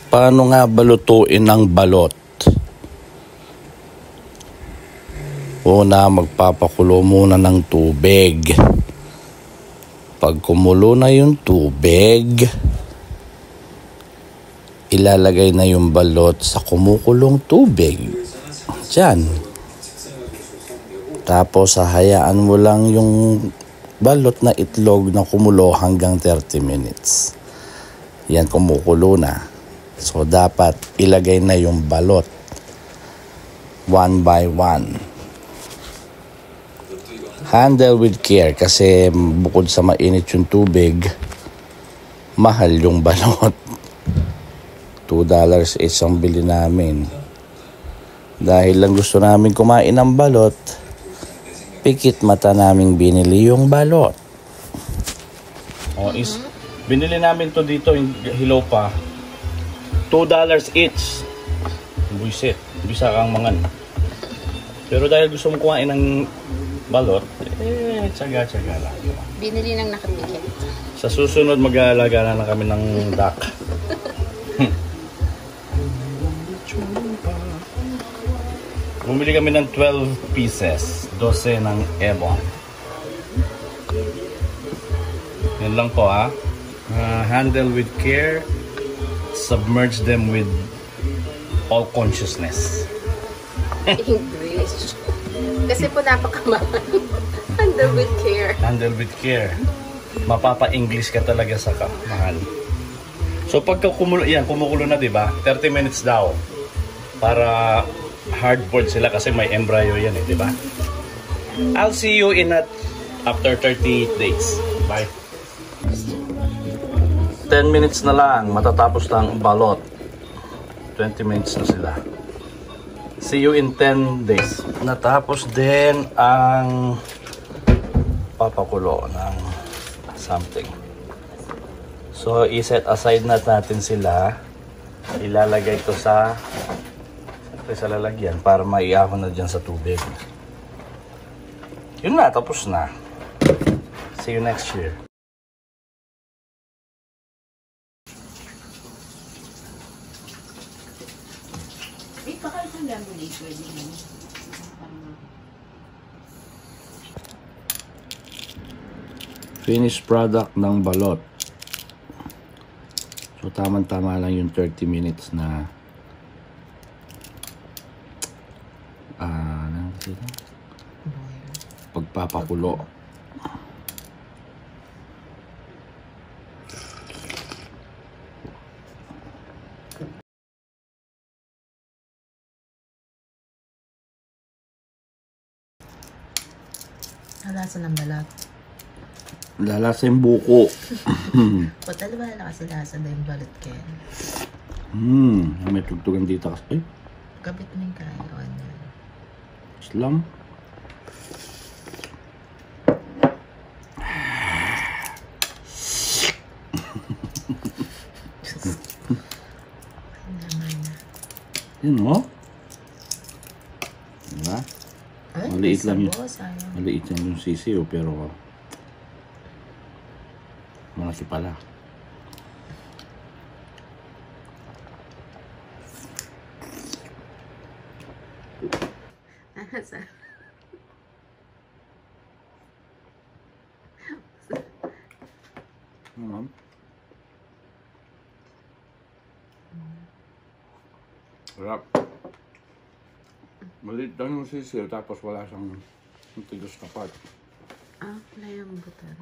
Paano nga balutuin ang balot? Una, magpapakulo muna ng tubig. Pag kumulo na yung tubig, ilalagay na yung balot sa kumukulong tubig. Diyan. Tapos, hahayaan mo lang yung balot na itlog na kumulo hanggang 30 minutes. Yan, kumukulo na. So, dapat ilagay na yung balot. One by one. Handle with care kasi bukod sa mainit yung tubig, mahal yung balot. $2 each ang bili namin. Dahil lang gusto namin kumain ng balot, pikit mata naming binili yung balot. Binili namin to dito, hilaw pa. $2 each. Buisit. Bisa kang mangan. Pero dahil gusto mong kumain ng balot, tsaga-tsaga lang. Binili ng nakapikit. Sa susunod, mag-aalaga na kami ng duck. Bumili kami ng 12 pieces. 12 ng ebon. Yan lang po ha. Handle with care. Submerge them with all consciousness. English. Kasi po napakamahal. Handle with care. Handle with care. Mapapa-English ka talaga sa mahal. So pagka kumukulo na, 'di ba? 30 minutes daw. Para hard-boiled sila kasi may embryo yan 'di ba? I'll see you after 30 days. Bye. 10 minutes na lang, matatapos lang balot. 20 minutes na sila. See you in 10 days. Natapos din ang papakulo ng something. So, i-set aside natin sila. Ilalagay ito sa lalagyan para maiahon na dyan sa tubig. Yun na, tapos na. See you next year. Finished product ng balot. So tama-tama lang yung 30 minutes na pagpapakulo. Lasa ng balat. Lalasa yung buko. Patalo ba kasi lasa na yung balat, Ken? May tugtugan dito kasi. Kapit mo yung kayon. Islam. Yun mo? Diba? Maliit lang yun. Maliit lang yung sisiyo pero malaki pala. Sarap. Maliit lang yung sisiyo tapos wala siyang tigas na part. Wala yung butter.